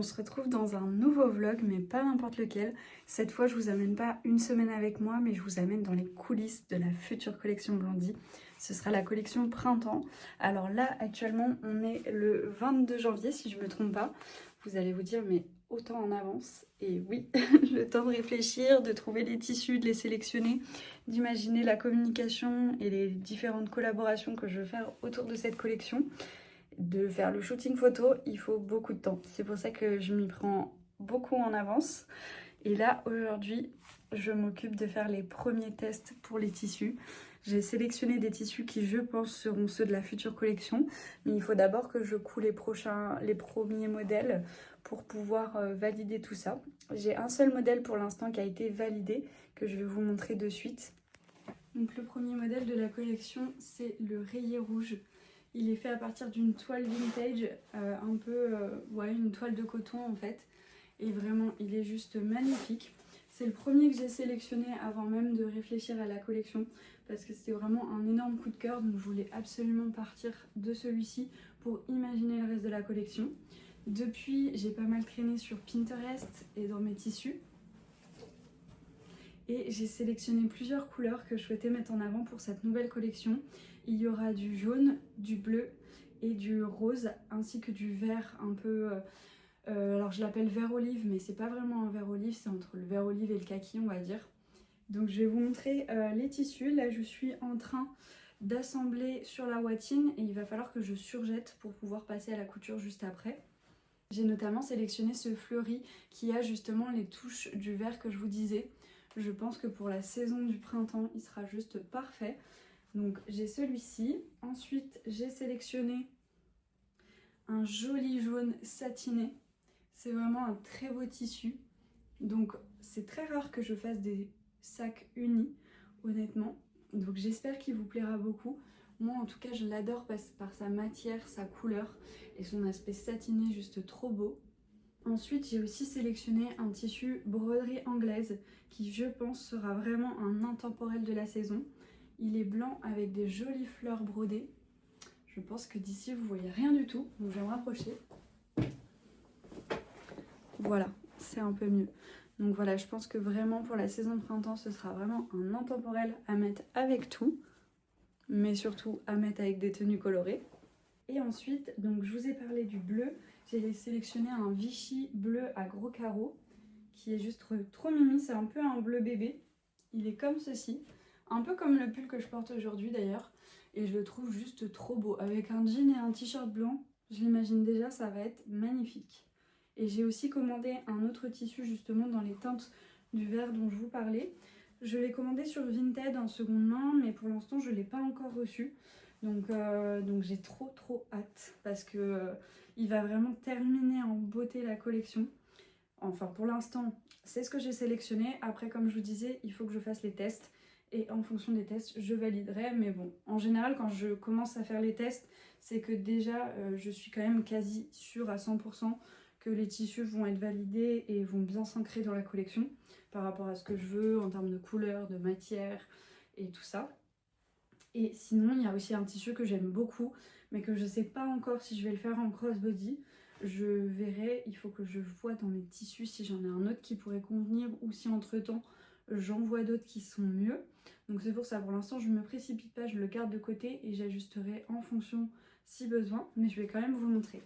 on se retrouve dans un nouveau vlog, mais pas n'importe lequel. Cette fois, je vous amène pas une semaine avec moi, mais je vous amène dans les coulisses de la future collection Blondie. Ce sera la collection printemps. Alors là, actuellement, on est le 22 janvier, si je me trompe pas. Vous allez vous dire, mais autant en avance. Et oui, le temps de réfléchir, de trouver les tissus, de les sélectionner, d'imaginer la communication et les différentes collaborations que je veux faire autour de cette collection. De faire le shooting photo, il faut beaucoup de temps. C'est pour ça que je m'y prends beaucoup en avance. Et là, aujourd'hui, je m'occupe de faire les premiers tests pour les tissus. J'ai sélectionné des tissus qui, je pense, seront ceux de la future collection. Mais il faut d'abord que je coule les premiers modèles pour pouvoir valider tout ça. J'ai un seul modèle pour l'instant qui a été validé, que je vais vous montrer de suite. Donc le premier modèle de la collection, c'est le rayé rouge. Il est fait à partir d'une toile vintage, une toile de coton en fait. Et vraiment, il est juste magnifique. C'est le premier que j'ai sélectionné avant même de réfléchir à la collection. Parce que c'était vraiment un énorme coup de cœur. Donc je voulais absolument partir de celui-ci pour imaginer le reste de la collection. Depuis, j'ai pas mal traîné sur Pinterest et dans mes tissus. Et j'ai sélectionné plusieurs couleurs que je souhaitais mettre en avant pour cette nouvelle collection. Il y aura du jaune, du bleu et du rose, ainsi que du vert un peu... alors je l'appelle vert olive, mais c'est pas vraiment un vert olive, c'est entre le vert olive et le kaki, on va dire. Donc je vais vous montrer les tissus. Là, je suis en train d'assembler sur la watine et il va falloir que je surjette pour pouvoir passer à la couture juste après. J'ai notamment sélectionné ce fleuri qui a justement les touches du vert que je vous disais. Je pense que pour la saison du printemps, il sera juste parfait. Donc j'ai celui-ci. Ensuite, j'ai sélectionné un joli jaune satiné. C'est vraiment un très beau tissu. Donc c'est très rare que je fasse des sacs unis, honnêtement. Donc j'espère qu'il vous plaira beaucoup. Moi en tout cas, je l'adore par sa matière, sa couleur et son aspect satiné juste trop beau. Ensuite, j'ai aussi sélectionné un tissu broderie anglaise qui, je pense, sera vraiment un intemporel de la saison. Il est blanc avec des jolies fleurs brodées. Je pense que d'ici, vous voyez rien du tout. Donc, je vais me rapprocher. Voilà, c'est un peu mieux. Donc voilà, je pense que vraiment pour la saison de printemps, ce sera vraiment un intemporel à mettre avec tout. Mais surtout à mettre avec des tenues colorées. Et ensuite, donc je vous ai parlé du bleu. J'ai sélectionné un Vichy bleu à gros carreaux qui est juste trop mimi. C'est un peu un bleu bébé. Il est comme ceci. Un peu comme le pull que je porte aujourd'hui d'ailleurs. Et je le trouve juste trop beau. Avec un jean et un t-shirt blanc, je l'imagine déjà, ça va être magnifique. Et j'ai aussi commandé un autre tissu justement dans les teintes du vert dont je vous parlais. Je l'ai commandé sur Vinted en seconde main, mais pour l'instant je ne l'ai pas encore reçu. Donc j'ai trop hâte parce que il va vraiment terminer en beauté la collection. Enfin pour l'instant c'est ce que j'ai sélectionné. Après comme je vous disais, il faut que je fasse les tests et en fonction des tests je validerai. Mais bon, en général quand je commence à faire les tests, c'est que déjà je suis quand même quasi sûre à 100% que les tissus vont être validés et vont bien s'ancrer dans la collection par rapport à ce que je veux en termes de couleur, de matière et tout ça. Et sinon, il y a aussi un tissu que j'aime beaucoup, mais que je ne sais pas encore si je vais le faire en crossbody. Je verrai, il faut que je vois dans mes tissus si j'en ai un autre qui pourrait convenir ou si entre-temps j'en vois d'autres qui sont mieux. Donc c'est pour ça, pour l'instant, je ne me précipite pas, je le garde de côté et j'ajusterai en fonction si besoin, mais je vais quand même vous montrer.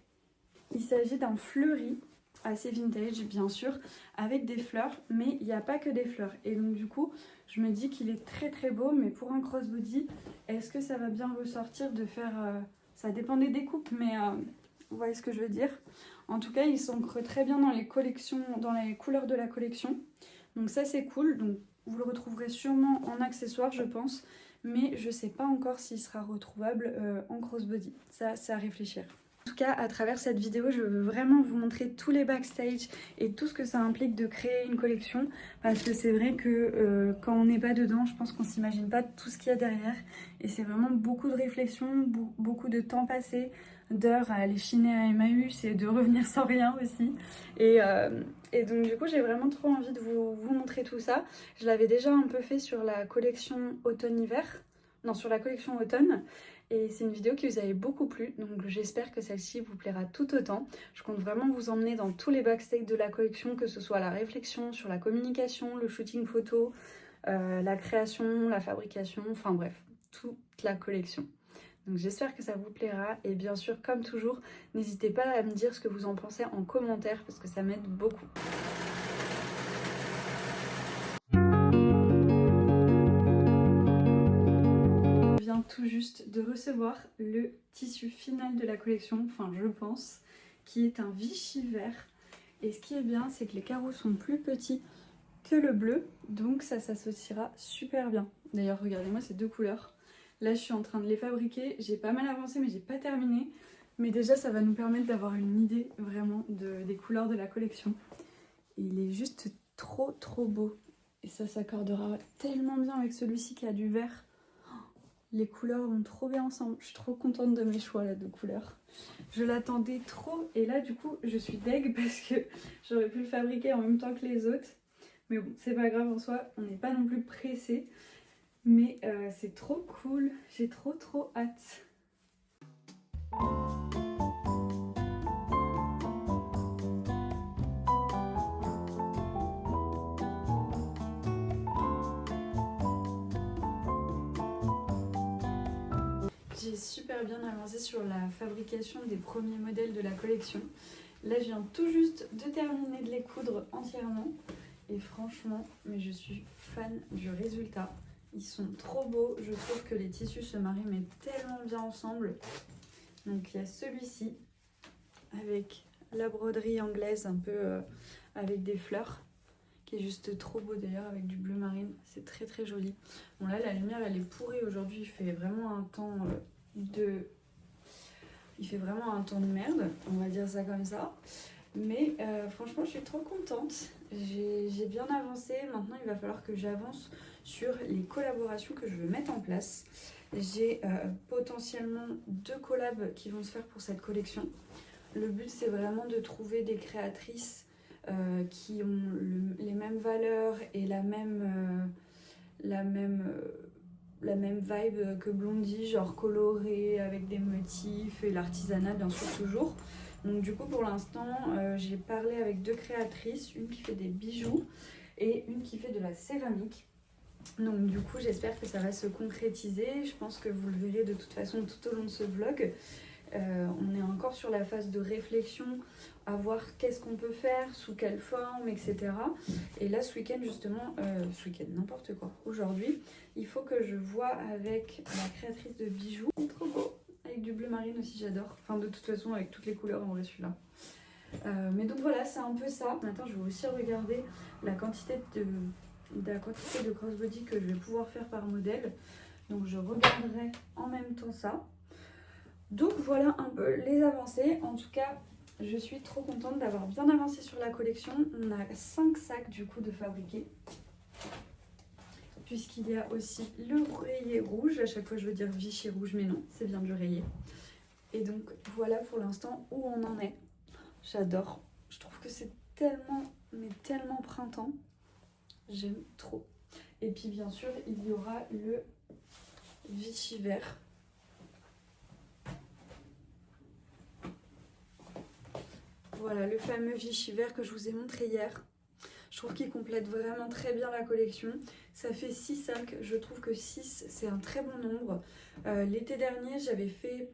Il s'agit d'un fleuri assez vintage bien sûr, avec des fleurs, mais il n'y a pas que des fleurs. Et donc du coup, je me dis qu'il est très beau, mais pour un crossbody, est-ce que ça va bien ressortir de faire... ça dépend des découpes, mais vous voyez ce que je veux dire. En tout cas, il s'ancre très bien dans les collections, dans les couleurs de la collection. Donc ça c'est cool, donc vous le retrouverez sûrement en accessoire je pense, mais je sais pas encore s'il sera retrouvable en crossbody. Ça, c'est à réfléchir. En tout cas, à travers cette vidéo, je veux vraiment vous montrer tous les backstage et tout ce que ça implique de créer une collection. Parce que c'est vrai que quand on n'est pas dedans, je pense qu'on ne s'imagine pas tout ce qu'il y a derrière. Et c'est vraiment beaucoup de réflexion, beaucoup de temps passé, d'heures à aller chiner à Emmaüs et de revenir sans rien aussi. Et donc du coup, j'ai vraiment trop envie de vous montrer tout ça. Je l'avais déjà un peu fait sur la collection automne-hiver. non, sur la collection automne. Et c'est une vidéo qui vous avait beaucoup plu, donc j'espère que celle-ci vous plaira tout autant. Je compte vraiment vous emmener dans tous les backstage de la collection, que ce soit la réflexion sur la communication, le shooting photo, la création, la fabrication, enfin bref, toute la collection. Donc j'espère que ça vous plaira et bien sûr, comme toujours, n'hésitez pas à me dire ce que vous en pensez en commentaire parce que ça m'aide beaucoup. Je viens tout juste de recevoir le tissu final de la collection, enfin je pense, qui est un Vichy vert. Et ce qui est bien, c'est que les carreaux sont plus petits que le bleu, donc ça s'associera super bien. D'ailleurs, regardez-moi ces deux couleurs. Là, je suis en train de les fabriquer. J'ai pas mal avancé, mais j'ai pas terminé. Mais déjà, ça va nous permettre d'avoir une idée vraiment des couleurs de la collection. Et il est juste trop beau. Et ça s'accordera tellement bien avec celui-ci qui a du vert. Les couleurs vont trop bien ensemble. Je suis trop contente de mes choix là de couleurs. Je l'attendais trop. Et là, du coup, je suis deg parce que j'aurais pu le fabriquer en même temps que les autres. Mais bon, c'est pas grave en soi. On n'est pas non plus pressé. Mais c'est trop cool, j'ai trop hâte. J'ai super bien avancé sur la fabrication des premiers modèles de la collection. Là, je viens tout juste de terminer de les coudre entièrement. Et franchement, mais je suis fan du résultat. Ils sont trop beaux, je trouve que les tissus se marient mais tellement bien ensemble. Donc il y a celui-ci avec la broderie anglaise un peu avec des fleurs qui est juste trop beau d'ailleurs avec du bleu marine, c'est très joli. Bon là la lumière elle est pourrie aujourd'hui, il fait vraiment un temps de merde, on va dire ça comme ça. Mais franchement je suis trop contente, j'ai bien avancé, maintenant il va falloir que j'avance sur les collaborations que je veux mettre en place. J'ai potentiellement 2 collabs qui vont se faire pour cette collection. Le but c'est vraiment de trouver des créatrices qui ont les mêmes valeurs et la même vibe que Blondie, genre coloré avec des motifs et l'artisanat bien sûr toujours. Donc du coup pour l'instant j'ai parlé avec 2 créatrices, une qui fait des bijoux et une qui fait de la céramique. Donc du coup j'espère que ça va se concrétiser, je pense que vous le verrez de toute façon tout au long de ce vlog. On est encore sur la phase de réflexion à voir qu'est-ce qu'on peut faire, sous quelle forme, etc. Et là ce week-end justement, n'importe quoi, aujourd'hui, il faut que je vois avec la créatrice de bijoux, c'est trop beau, avec du bleu marine aussi j'adore, enfin de toute façon avec toutes les couleurs en vrai celui-là. Mais donc voilà, c'est un peu ça. Maintenant je vais aussi regarder la quantité de crossbody que je vais pouvoir faire par modèle. Donc je regarderai en même temps ça. Donc voilà un peu les avancées. En tout cas, je suis trop contente d'avoir bien avancé sur la collection. On a 5 sacs du coup de fabriquer. Puisqu'il y a aussi le rayé rouge. À chaque fois je veux dire Vichy rouge, mais non, c'est bien du rayé. Et donc voilà pour l'instant où on en est. J'adore. Je trouve que c'est tellement printemps. J'aime trop. Et puis bien sûr, il y aura le Vichy vert. Voilà, le fameux Vichy vert que je vous ai montré hier. Je trouve qu'il complète vraiment très bien la collection. Ça fait 6 sacs. Je trouve que 6, c'est un très bon nombre. L'été dernier, j'avais fait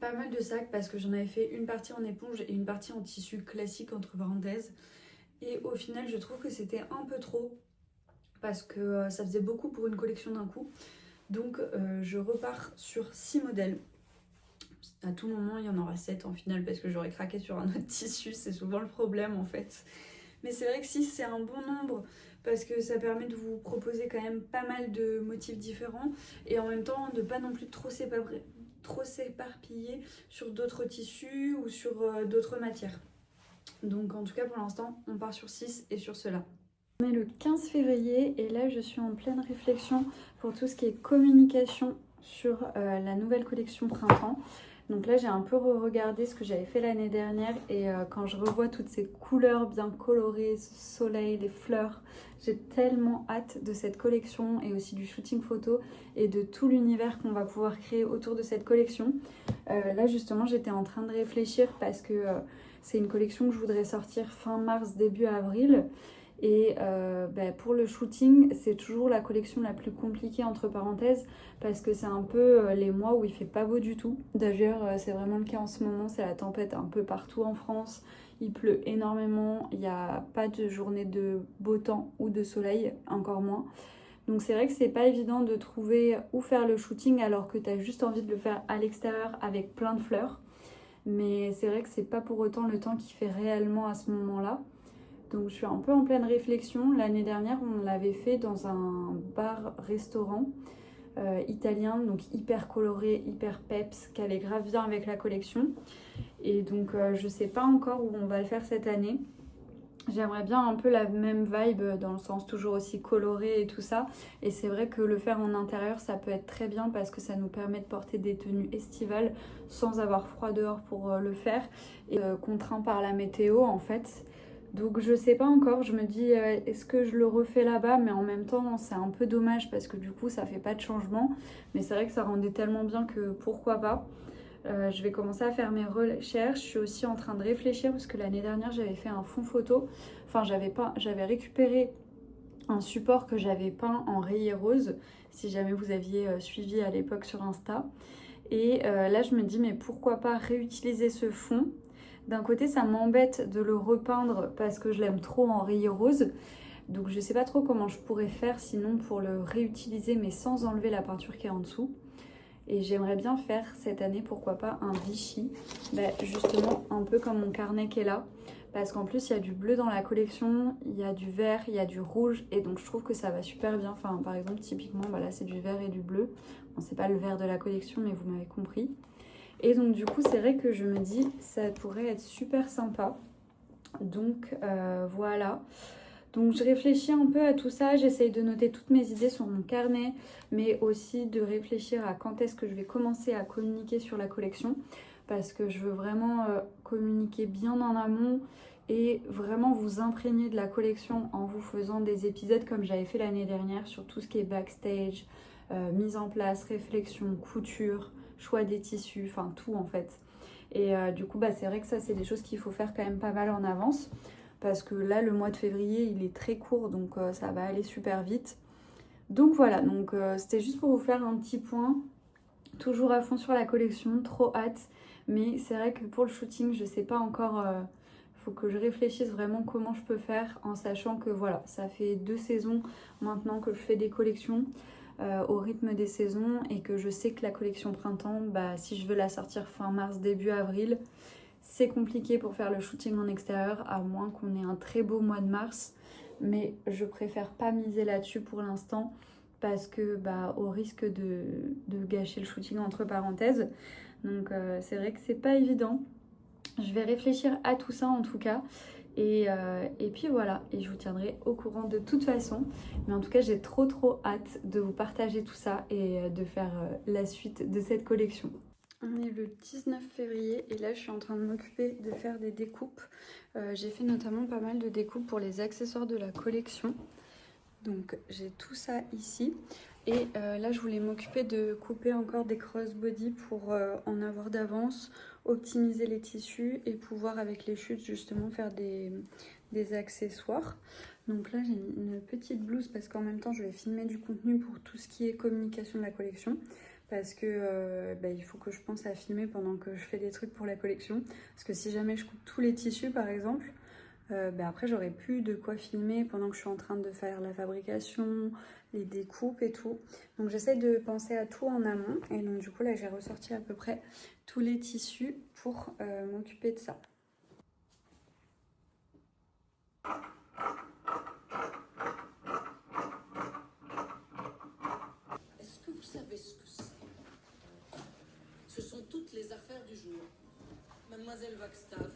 pas mal de sacs parce que j'en avais fait une partie en éponge et une partie en tissu classique entre parenthèses. Et au final, je trouve que c'était un peu trop parce que ça faisait beaucoup pour une collection d'un coup. Donc je repars sur 6 modèles. À tout moment, il y en aura 7 en final parce que j'aurais craqué sur un autre tissu. C'est souvent le problème en fait. Mais c'est vrai que 6, c'est un bon nombre parce que ça permet de vous proposer quand même pas mal de motifs différents et en même temps de pas non plus trop s'éparpiller sur d'autres tissus ou sur d'autres matières. Donc en tout cas pour l'instant on part sur 6 et sur cela. On est le 15 février et là je suis en pleine réflexion pour tout ce qui est communication sur la nouvelle collection printemps. Donc là j'ai un peu re-regardé ce que j'avais fait l'année dernière et quand je revois toutes ces couleurs bien colorées, ce soleil, les fleurs, j'ai tellement hâte de cette collection et aussi du shooting photo et de tout l'univers qu'on va pouvoir créer autour de cette collection. Là justement j'étais en train de réfléchir parce que c'est une collection que je voudrais sortir fin mars, début avril. Et pour le shooting, c'est toujours la collection la plus compliquée entre parenthèses parce que c'est un peu les mois où il fait pas beau du tout. D'ailleurs, c'est vraiment le cas en ce moment, c'est la tempête un peu partout en France. Il pleut énormément, il n'y a pas de journée de beau temps ou de soleil, encore moins. Donc c'est vrai que c'est pas évident de trouver où faire le shooting alors que tu as juste envie de le faire à l'extérieur avec plein de fleurs. Mais c'est vrai que c'est pas pour autant le temps qu'il fait réellement à ce moment-là. Donc je suis un peu en pleine réflexion. L'année dernière, on l'avait fait dans un bar-restaurant italien, donc hyper coloré, hyper peps, qui allait grave bien avec la collection. Et donc je sais pas encore où on va le faire cette année. J'aimerais bien un peu la même vibe dans le sens toujours aussi coloré et tout ça. Et c'est vrai que le faire en intérieur, ça peut être très bien parce que ça nous permet de porter des tenues estivales sans avoir froid dehors pour le faire. Et contraint par la météo en fait. Donc je sais pas encore, je me dis est-ce que je le refais là-bas, mais en même temps c'est un peu dommage parce que du coup ça fait pas de changement. Mais c'est vrai que ça rendait tellement bien que pourquoi pas. Je vais commencer à faire mes recherches. Je suis aussi en train de réfléchir parce que l'année dernière j'avais fait un fond photo. Enfin j'avais récupéré un support que j'avais peint en rayé rose, si jamais vous aviez suivi à l'époque sur Insta. Et là je me dis mais pourquoi pas réutiliser ce fond. D'un côté ça m'embête de le repeindre parce que je l'aime trop en rayé rose. Donc je sais pas trop comment je pourrais faire sinon pour le réutiliser mais sans enlever la peinture qui est en dessous. Et j'aimerais bien faire cette année, pourquoi pas, un Vichy. Justement, un peu comme mon carnet qui est là. Parce qu'en plus, il y a du bleu dans la collection, il y a du vert, il y a du rouge. Et donc, je trouve que ça va super bien. Enfin, par exemple, typiquement, là, c'est du vert et du bleu. Bon, c'est pas le vert de la collection, mais vous m'avez compris. Et donc, du coup, c'est vrai que je me dis, ça pourrait être super sympa. Donc, voilà. Donc je réfléchis un peu à tout ça, j'essaye de noter toutes mes idées sur mon carnet, mais aussi de réfléchir à quand est-ce que je vais commencer à communiquer sur la collection, parce que je veux vraiment communiquer bien en amont et vraiment vous imprégner de la collection en vous faisant des épisodes comme j'avais fait l'année dernière sur tout ce qui est backstage, mise en place, réflexion, couture, choix des tissus, enfin tout en fait. Et du coup, c'est vrai que ça, c'est des choses qu'il faut faire quand même pas mal en avance. Parce que là, le mois de février, il est très court, donc ça va aller super vite. Donc voilà, c'était juste pour vous faire un petit point. Toujours à fond sur la collection, trop hâte. Mais c'est vrai que pour le shooting, je sais pas encore... faut que je réfléchisse vraiment comment je peux faire en sachant que voilà, ça fait 2 saisons maintenant que je fais des collections au rythme des saisons et que je sais que la collection printemps, si je veux la sortir fin mars, début avril, c'est compliqué pour faire le shooting en extérieur à moins qu'on ait un très beau mois de mars. Mais je préfère pas miser là-dessus pour l'instant parce que au risque de gâcher le shooting entre parenthèses. Donc c'est vrai que c'est pas évident. Je vais réfléchir à tout ça en tout cas. Et puis voilà, et je vous tiendrai au courant de toute façon. Mais en tout cas, j'ai trop hâte de vous partager tout ça et de faire la suite de cette collection. On est le 19 février et là je suis en train de m'occuper de faire des découpes. J'ai fait notamment pas mal de découpes pour les accessoires de la collection. Donc j'ai tout ça ici. Et là je voulais m'occuper de couper encore des crossbody pour en avoir d'avance, optimiser les tissus et pouvoir avec les chutes justement faire des accessoires. Donc là j'ai mis une petite blouse parce qu'en même temps je vais filmer du contenu pour tout ce qui est communication de la collection. Parce que il faut que je pense à filmer pendant que je fais des trucs pour la collection. Parce que si jamais je coupe tous les tissus par exemple, après j'aurai plus de quoi filmer pendant que je suis en train de faire la fabrication, les découpes et tout. Donc j'essaie de penser à tout en amont. Et donc du coup là j'ai ressorti à peu près tous les tissus pour m'occuper de ça. Est-ce que vous savez ce que c'est? Ce sont toutes les affaires du jour. Mademoiselle Wagstaff,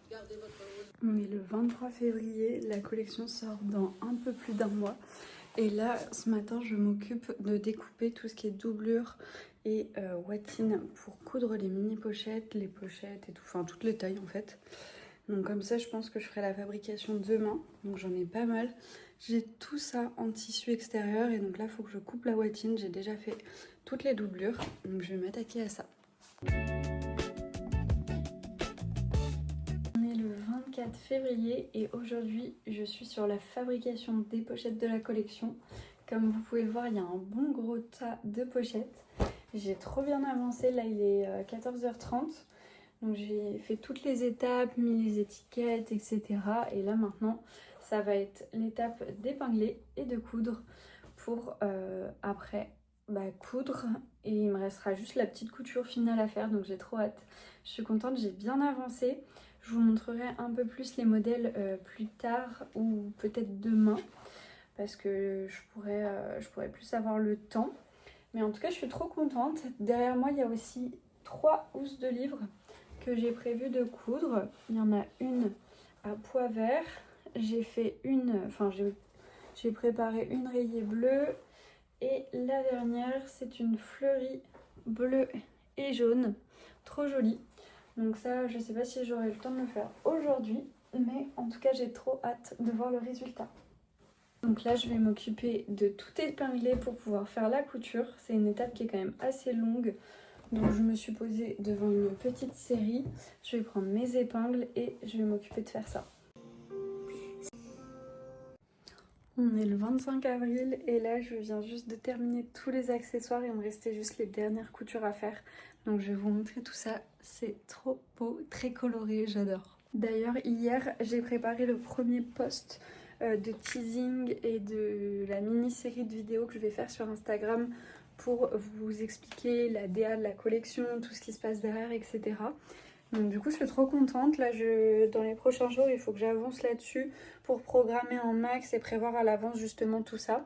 gardez votre rôle. On est le 23 février, la collection sort dans un peu plus d'un mois. Et là, ce matin, je m'occupe de découper tout ce qui est doublure et watine pour coudre les mini pochettes, les pochettes et tout, enfin toutes les tailles en fait. Donc comme ça, je pense que je ferai la fabrication demain. Donc j'en ai pas mal. J'ai tout ça en tissu extérieur et donc là, il faut que je coupe la watine. J'ai déjà fait toutes les doublures, donc je vais m'attaquer à ça. On est le 24 février et aujourd'hui, je suis sur la fabrication des pochettes de la collection. Comme vous pouvez le voir, il y a un bon gros tas de pochettes. J'ai trop bien avancé, là il est 14h30. Donc j'ai fait toutes les étapes, mis les étiquettes, etc. Et là maintenant, ça va être l'étape d'épingler et de coudre pour après coudre. Et il me restera juste la petite couture finale à faire, donc j'ai trop hâte. Je suis contente, j'ai bien avancé. Je vous montrerai un peu plus les modèles plus tard ou peut-être demain. Parce que je pourrais plus avoir le temps. Mais en tout cas, je suis trop contente. Derrière moi, il y a aussi 3 housses de livres que j'ai prévu de coudre. Il y en a une à pois vert. J'ai préparé une rayée bleue. Et la dernière, c'est une fleurie bleue et jaune. Trop jolie. Donc ça, je sais pas si j'aurai le temps de le faire aujourd'hui. Mais en tout cas, j'ai trop hâte de voir le résultat. Donc là, je vais m'occuper de tout épingler pour pouvoir faire la couture. C'est une étape qui est quand même assez longue. Donc je me suis posée devant une petite série. Je vais prendre mes épingles et je vais m'occuper de faire ça. On est le 25 avril et là, je viens juste de terminer tous les accessoires. Il me restait juste les dernières coutures à faire. Donc je vais vous montrer tout ça. C'est trop beau, très coloré, j'adore. D'ailleurs, hier, j'ai préparé le premier post de teasing et de la mini-série de vidéos que je vais faire sur Instagram pour vous expliquer la DA de la collection, tout ce qui se passe derrière, etc. Donc du coup, je suis trop contente. Là, dans les prochains jours, il faut que j'avance là-dessus pour programmer en max et prévoir à l'avance justement tout ça.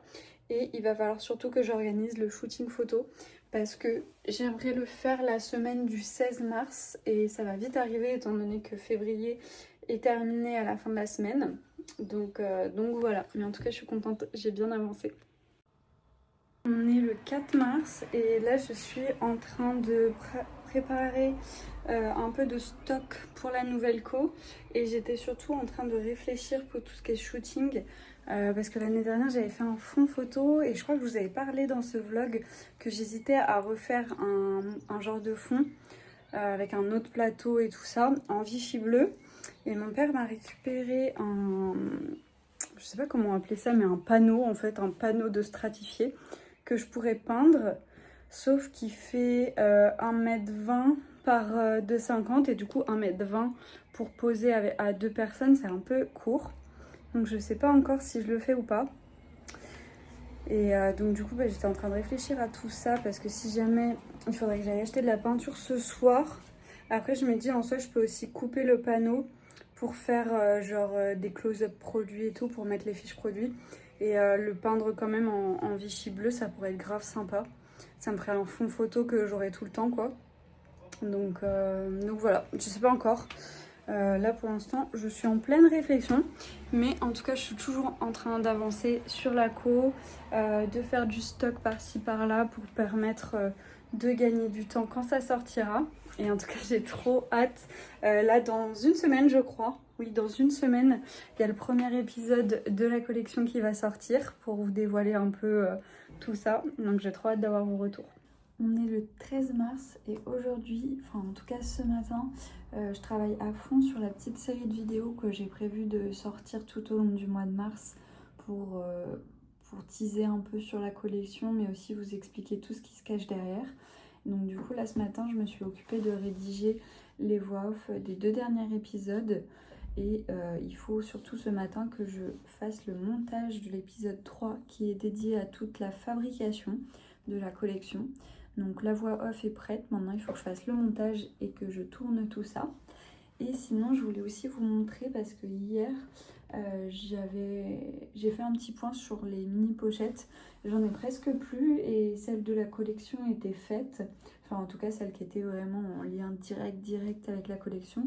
Et il va falloir surtout que j'organise le shooting photo parce que j'aimerais le faire la semaine du 16 mars et ça va vite arriver étant donné que février est terminé à la fin de la semaine. Donc voilà, mais en tout cas je suis contente, j'ai bien avancé. On est le 4 mars et là je suis en train de préparer un peu de stock pour la nouvelle co et j'étais surtout en train de réfléchir pour tout ce qui est shooting parce que l'année dernière j'avais fait un fond photo et je crois que je vous avais parlé dans ce vlog que j'hésitais à refaire un genre de fond avec un autre plateau et tout ça en Vichy bleu. Et mon père m'a récupéré je sais pas comment appeler ça, mais un panneau en fait, un panneau de stratifié que je pourrais peindre, sauf qu'il fait 1,20 m par 2,50 m et du coup 1,20 m pour poser à 2 personnes, c'est un peu court. Donc je sais pas encore si je le fais ou pas. Et donc du coup j'étais en train de réfléchir à tout ça parce que si jamais il faudrait que j'aille acheter de la peinture ce soir. Après je me dis en soi je peux aussi couper le panneau pour faire des close-up produits et tout, pour mettre les fiches produits. Et le peindre quand même en Vichy bleu, ça pourrait être grave sympa. Ça me ferait un fond photo que j'aurais tout le temps quoi. Donc voilà, je sais pas encore. Là pour l'instant je suis en pleine réflexion, mais en tout cas je suis toujours en train d'avancer sur la co, de faire du stock par-ci par-là pour permettre de gagner du temps quand ça sortira. Et en tout cas j'ai trop hâte. Là dans une semaine je crois, oui dans une semaine, il y a le premier épisode de la collection qui va sortir pour vous dévoiler un peu tout ça. Donc j'ai trop hâte d'avoir vos retours. On est le 13 mars et aujourd'hui, enfin en tout cas ce matin, je travaille à fond sur la petite série de vidéos que j'ai prévu de sortir tout au long du mois de mars pour teaser un peu sur la collection, mais aussi vous expliquer tout ce qui se cache derrière. Donc du coup là ce matin, je me suis occupée de rédiger les voix off des 2 derniers épisodes. Et il faut surtout ce matin que je fasse le montage de l'épisode 3 qui est dédié à toute la fabrication de la collection. Donc la voix off est prête, maintenant il faut que je fasse le montage et que je tourne tout ça. Et sinon je voulais aussi vous montrer parce que hier j'ai fait un petit point sur les mini pochettes. J'en ai presque plus et celle de la collection était faite. Enfin en tout cas celle qui était vraiment en lien direct avec la collection.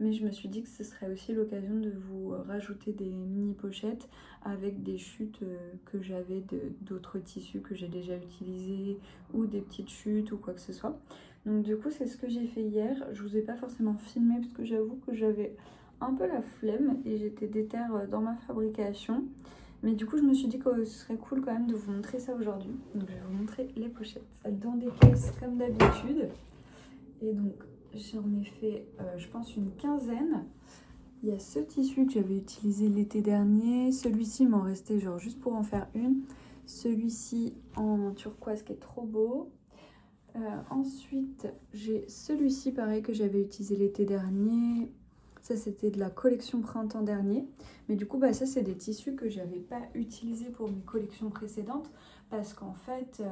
mais je me suis dit que ce serait aussi l'occasion de vous rajouter des mini pochettes avec des chutes que j'avais d'autres tissus que j'ai déjà utilisés ou des petites chutes ou quoi que ce soit. Donc du coup c'est ce que j'ai fait hier. Je vous ai pas forcément filmé parce que j'avoue que j'avais un peu la flemme et j'étais déter dans ma fabrication. Mais du coup je me suis dit que ce serait cool quand même de vous montrer ça aujourd'hui. Donc je vais vous montrer les pochettes dans des caisses comme d'habitude. Et donc j'en ai fait je pense une quinzaine. Il y a ce tissu que j'avais utilisé l'été dernier. Celui-ci m'en restait genre juste pour en faire une. Celui-ci en turquoise qui est trop beau. Ensuite, j'ai celui-ci pareil que j'avais utilisé l'été dernier. Ça, c'était de la collection printemps dernier. Mais du coup, ça, c'est des tissus que j'avais pas utilisés pour mes collections précédentes. Parce qu'en fait,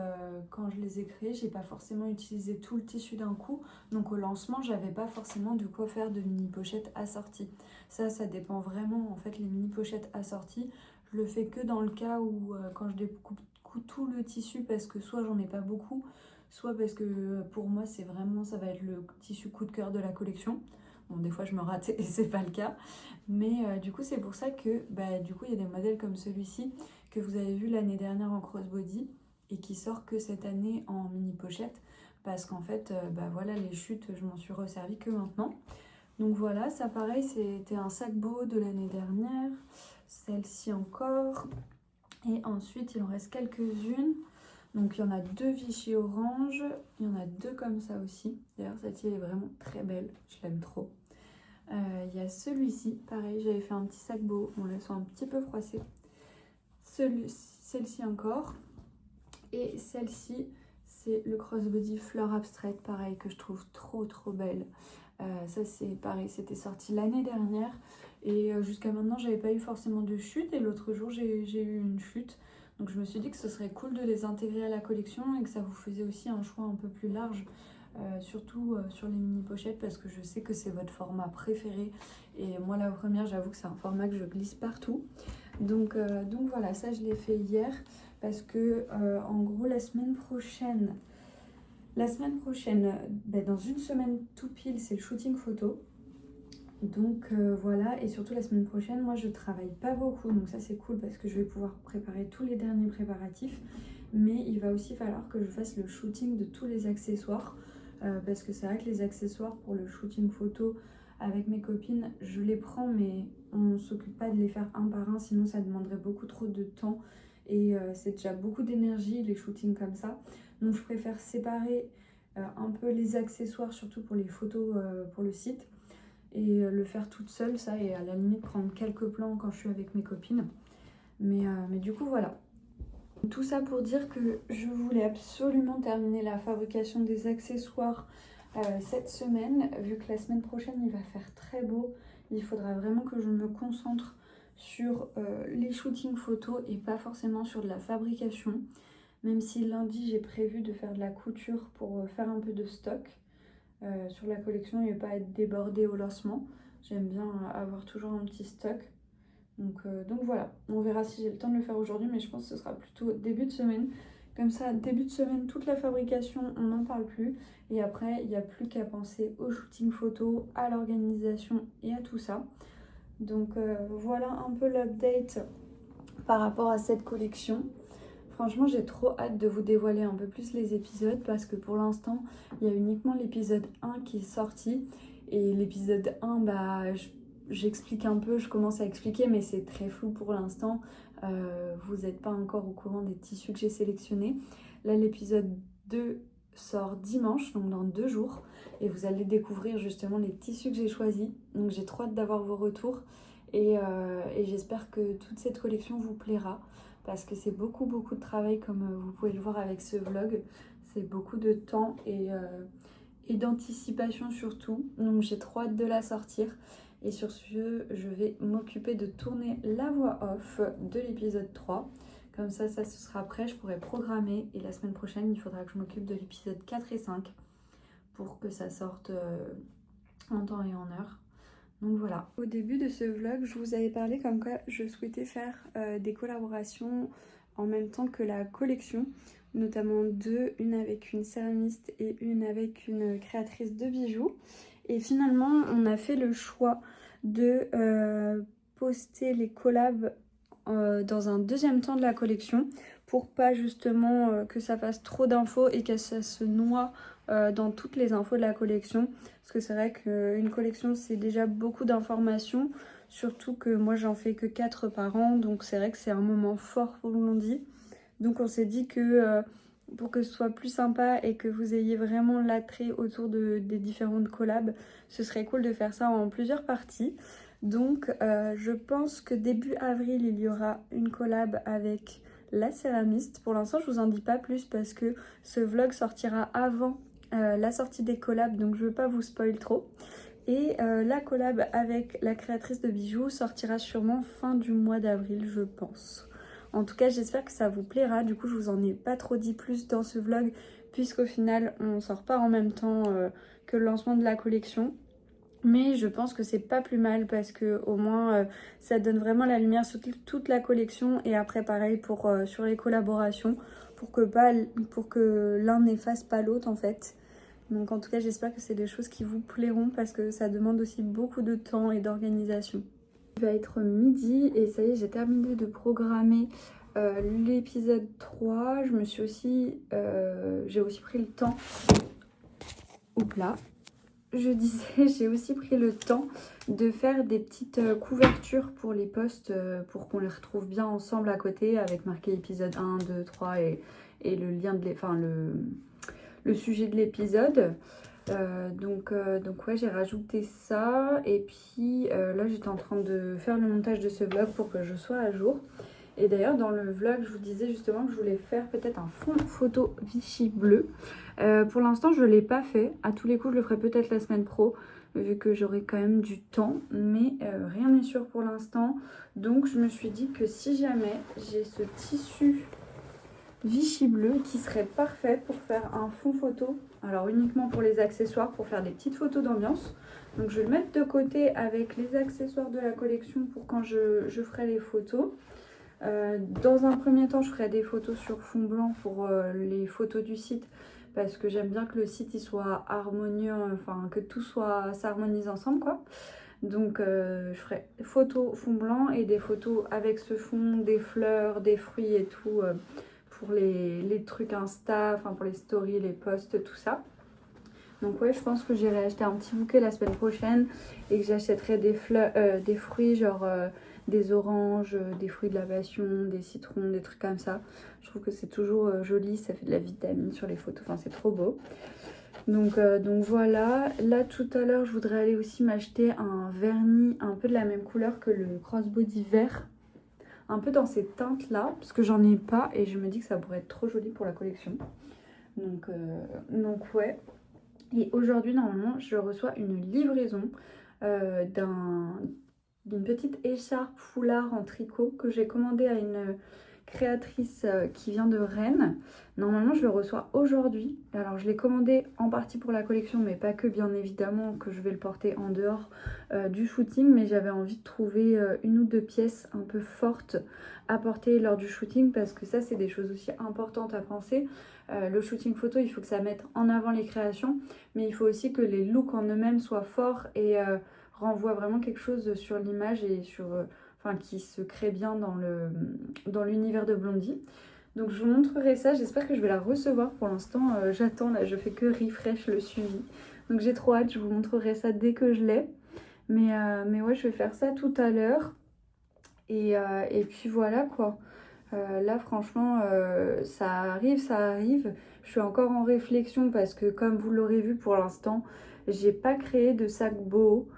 quand je les ai créés, j'ai pas forcément utilisé tout le tissu d'un coup. Donc au lancement, j'avais pas forcément de quoi faire de mini pochettes assorties. Ça dépend vraiment. En fait, les mini pochettes assorties, je le fais que dans le cas où quand je découpe tout le tissu, parce que soit j'en ai pas beaucoup, soit parce que pour moi c'est vraiment, ça va être le tissu coup de cœur de la collection. Bon, des fois je me rate et c'est pas le cas, mais du coup c'est pour ça que du coup il y a des modèles comme celui-ci que vous avez vu l'année dernière en crossbody et qui sort que cette année en mini pochette, parce qu'en fait voilà, les chutes je m'en suis resservi que maintenant. Donc voilà, ça pareil, c'était un sac beau de l'année dernière, celle-ci encore, et ensuite il en reste quelques-unes. Donc il y en a deux Vichy orange, il y en a deux comme ça aussi. D'ailleurs celle-ci est vraiment très belle, je l'aime trop. Il y a celui-ci, pareil, j'avais fait un petit sac beau, bon là ils sont un petit peu froissés. Celle-ci encore. Et celle-ci, c'est le crossbody fleur abstraite, pareil, que je trouve trop belle. Ça c'est pareil, c'était sorti l'année dernière. Et jusqu'à maintenant j'avais pas eu forcément de chute. Et l'autre jour j'ai eu une chute. Donc je me suis dit que ce serait cool de les intégrer à la collection et que ça vous faisait aussi un choix un peu plus large, surtout sur les mini pochettes, parce que je sais que c'est votre format préféré. Et moi la première, j'avoue que c'est un format que je glisse partout. Donc voilà, ça je l'ai fait hier parce que en gros la semaine prochaine, dans une semaine tout pile, c'est le shooting photo. Donc voilà, et surtout la semaine prochaine, moi je travaille pas beaucoup, donc ça c'est cool parce que je vais pouvoir préparer tous les derniers préparatifs. Mais il va aussi falloir que je fasse le shooting de tous les accessoires, parce que c'est vrai que les accessoires pour le shooting photo avec mes copines, je les prends, mais on s'occupe pas de les faire un par un, sinon ça demanderait beaucoup trop de temps et c'est déjà beaucoup d'énergie les shootings comme ça. Donc je préfère séparer un peu les accessoires, surtout pour les photos pour le site, et le faire toute seule, ça, et à la limite prendre quelques plans quand je suis avec mes copines. Mais du coup voilà. Tout ça pour dire que je voulais absolument terminer la fabrication des accessoires cette semaine. Vu que la semaine prochaine il va faire très beau, il faudra vraiment que je me concentre sur les shootings photos et pas forcément sur de la fabrication. Même si lundi j'ai prévu de faire de la couture pour faire un peu de stock sur la collection et pas être débordée au lancement. J'aime bien avoir toujours un petit stock. Donc voilà, on verra si j'ai le temps de le faire aujourd'hui, mais je pense que ce sera plutôt début de semaine. Comme ça, début de semaine, toute la fabrication, on n'en parle plus. Et après, il n'y a plus qu'à penser au shooting photo, à l'organisation et à tout ça. Donc voilà un peu l'update par rapport à cette collection. Franchement, j'ai trop hâte de vous dévoiler un peu plus les épisodes parce que pour l'instant, il y a uniquement l'épisode 1 qui est sorti. Et l'épisode 1, j'explique un peu, je commence à expliquer, mais c'est très flou pour l'instant. Vous n'êtes pas encore au courant des tissus que j'ai sélectionnés. Là, l'épisode 2 sort dimanche, donc dans 2 jours. Et vous allez découvrir justement les tissus que j'ai choisis. Donc j'ai trop hâte d'avoir vos retours. Et j'espère que toute cette collection vous plaira. Parce que c'est beaucoup de travail, comme vous pouvez le voir avec ce vlog. C'est beaucoup de temps et d'anticipation surtout. Donc j'ai trop hâte de la sortir. Et sur ce, je vais m'occuper de tourner la voix off de l'épisode 3. Comme ça ce sera prêt, je pourrai programmer. Et la semaine prochaine, il faudra que je m'occupe de l'épisode 4 et 5 pour que ça sorte en temps et en heure. Donc voilà. Au début de ce vlog, je vous avais parlé comme quoi je souhaitais faire des collaborations en même temps que la collection, notamment deux, une avec une céramiste et une avec une créatrice de bijoux. Et finalement, on a fait le choix de poster les collabs dans un deuxième temps de la collection pour pas justement que ça fasse trop d'infos et que ça se noie dans toutes les infos de la collection. Parce que c'est vrai qu'une collection, c'est déjà beaucoup d'informations. Surtout que moi, j'en fais que 4 par an. Donc c'est vrai que c'est un moment fort pour Blondie. Donc on s'est dit que pour que ce soit plus sympa et que vous ayez vraiment l'attrait autour des différentes collabs, ce serait cool de faire ça en plusieurs parties. Donc je pense que début avril, il y aura une collab avec la céramiste. Pour l'instant, je vous en dis pas plus parce que ce vlog sortira avant la sortie des collabs, donc je veux pas vous spoil trop. Et la collab avec la créatrice de bijoux sortira sûrement fin du mois d'avril, je pense. En tout cas, j'espère que ça vous plaira. Du coup, je vous en ai pas trop dit plus dans ce vlog, puisqu'au final, on sort pas en même temps que le lancement de la collection. Mais je pense que c'est pas plus mal parce que au moins ça donne vraiment la lumière sur toute la collection. Et après pareil pour sur les collaborations pour que l'un n'efface pas l'autre en fait. Donc en tout cas j'espère que c'est des choses qui vous plairont parce que ça demande aussi beaucoup de temps et d'organisation. Il va être midi et ça y est, j'ai terminé de programmer l'épisode 3. J'ai aussi pris le temps. Oups là. Je disais, j'ai aussi pris le temps de faire des petites couvertures pour les posts pour qu'on les retrouve bien ensemble à côté avec marqué épisode 1, 2, 3 et le lien de le sujet de l'épisode. Donc ouais, j'ai rajouté ça et puis là j'étais en train de faire le montage de ce vlog pour que je sois à jour. Et d'ailleurs dans le vlog je vous disais justement que je voulais faire peut-être un fond photo Vichy bleu. Pour l'instant je ne l'ai pas fait, à tous les coups je le ferai peut-être la semaine pro vu que j'aurai quand même du temps, mais rien n'est sûr pour l'instant. Donc je me suis dit que si jamais j'ai ce tissu Vichy bleu qui serait parfait pour faire un fond photo, alors uniquement pour les accessoires, pour faire des petites photos d'ambiance. Donc je vais le mettre de côté avec les accessoires de la collection pour quand je ferai les photos. Dans un premier temps je ferai des photos sur fond blanc pour les photos du site parce que j'aime bien que le site il soit harmonieux, enfin que tout s'harmonise ensemble quoi. Donc je ferai photos fond blanc et des photos avec ce fond, des fleurs, des fruits et tout pour les trucs Insta, enfin pour les stories, les posts, tout ça. Donc ouais, je pense que j'irai acheter un petit bouquet la semaine prochaine et que j'achèterai des fruits genre des oranges, des fruits de la passion, des citrons, des trucs comme ça. Je trouve que c'est toujours joli, ça fait de la vitamine sur les photos, enfin c'est trop beau. Donc voilà, là tout à l'heure je voudrais aller aussi m'acheter un vernis un peu de la même couleur que le crossbody vert. Un peu dans ces teintes là, parce que j'en ai pas et je me dis que ça pourrait être trop joli pour la collection. Donc ouais. Et aujourd'hui normalement je reçois une livraison d'une petite écharpe foulard en tricot que j'ai commandé à une créatrice qui vient de Rennes. Normalement je le reçois aujourd'hui. Alors je l'ai commandé en partie pour la collection mais pas que, bien évidemment que je vais le porter en dehors du shooting, mais j'avais envie de trouver une ou deux pièces un peu fortes à porter lors du shooting parce que ça c'est des choses aussi importantes à penser. Le shooting photo, il faut que ça mette en avant les créations, mais il faut aussi que les looks en eux-mêmes soient forts et renvoient vraiment quelque chose sur l'image et qui se crée bien dans l'univers de Blondie. Donc je vous montrerai ça, j'espère que je vais la recevoir. Pour l'instant j'attends, là je fais que refresh le suivi. Donc j'ai trop hâte, je vous montrerai ça dès que je l'ai. Mais ouais, je vais faire ça tout à l'heure. Et puis voilà quoi. Là franchement ça arrive. Je suis encore en réflexion parce que comme vous l'aurez vu pour l'instant, j'ai pas créé de sac boho.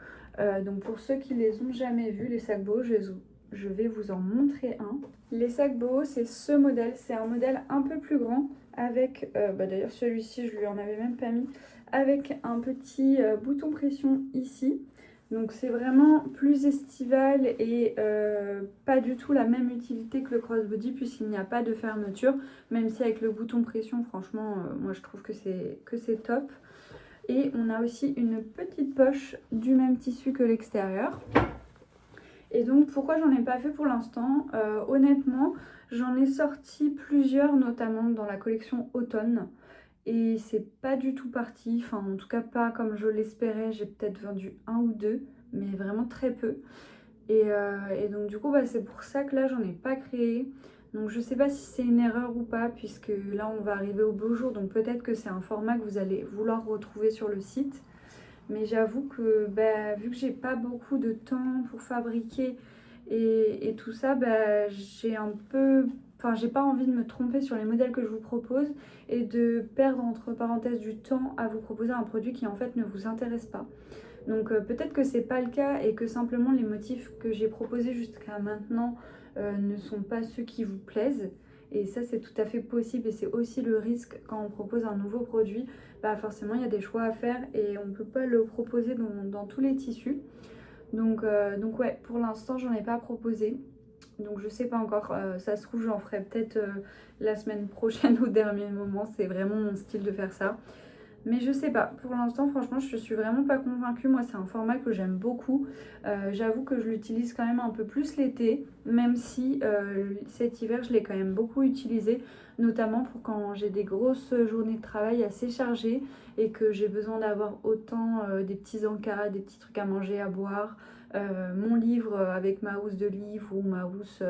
Donc pour ceux qui les ont jamais vus, les sacs boho, je vais vous en montrer un. Les sacs boho, c'est ce modèle, c'est un modèle un peu plus grand avec, d'ailleurs celui-ci je lui en avais même pas mis, avec un petit bouton pression ici. Donc c'est vraiment plus estival et pas du tout la même utilité que le crossbody puisqu'il n'y a pas de fermeture, même si avec le bouton pression franchement moi je trouve que c'est top. Et on a aussi une petite poche du même tissu que l'extérieur. Et donc pourquoi j'en ai pas fait pour l'instant, honnêtement j'en ai sorti plusieurs notamment dans la collection automne. et c'est pas du tout parti, enfin en tout cas pas comme je l'espérais, j'ai peut-être vendu un ou deux, mais vraiment très peu. Et donc du coup c'est pour ça que là j'en ai pas créé. Donc je sais pas si c'est une erreur ou pas, puisque là on va arriver au beau jour, donc peut-être que c'est un format que vous allez vouloir retrouver sur le site. Mais j'avoue que vu que j'ai pas beaucoup de temps pour fabriquer et tout ça, j'ai un peu... Enfin, j'ai pas envie de me tromper sur les modèles que je vous propose et de perdre entre parenthèses du temps à vous proposer un produit qui en fait ne vous intéresse pas. Donc peut-être que c'est pas le cas et que simplement les motifs que j'ai proposés jusqu'à maintenant ne sont pas ceux qui vous plaisent. Et ça c'est tout à fait possible et c'est aussi le risque quand on propose un nouveau produit. Forcément il y a des choix à faire et on ne peut pas le proposer dans tous les tissus. Donc ouais, pour l'instant j'en ai pas proposé. Donc je sais pas encore, ça se trouve j'en ferai peut-être la semaine prochaine au dernier moment. C'est vraiment mon style de faire ça. Mais je sais pas, pour l'instant franchement je suis vraiment pas convaincue. Moi c'est un format que j'aime beaucoup. J'avoue que je l'utilise quand même un peu plus l'été, même si cet hiver je l'ai quand même beaucoup utilisé, notamment pour quand j'ai des grosses journées de travail assez chargées et que j'ai besoin d'avoir autant des petits encas, des petits trucs à manger, à boire, mon livre avec ma housse de livre ou ma housse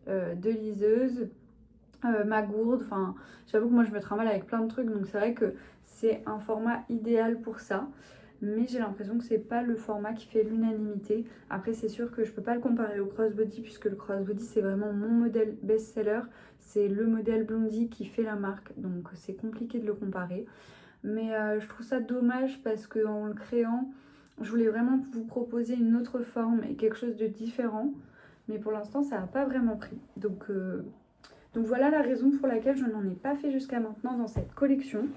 de liseuse. Ma gourde, enfin j'avoue que moi je me trimballe avec plein de trucs, donc c'est vrai que c'est un format idéal pour ça, mais j'ai l'impression que c'est pas le format qui fait l'unanimité. Après c'est sûr que je peux pas le comparer au crossbody, puisque le crossbody c'est vraiment mon modèle best-seller, c'est le modèle Blondie qui fait la marque, donc c'est compliqué de le comparer. Mais je trouve ça dommage parce qu'en le créant, je voulais vraiment vous proposer une autre forme et quelque chose de différent, mais pour l'instant ça n'a pas vraiment pris. Donc voilà la raison pour laquelle je n'en ai pas fait jusqu'à maintenant dans cette collection.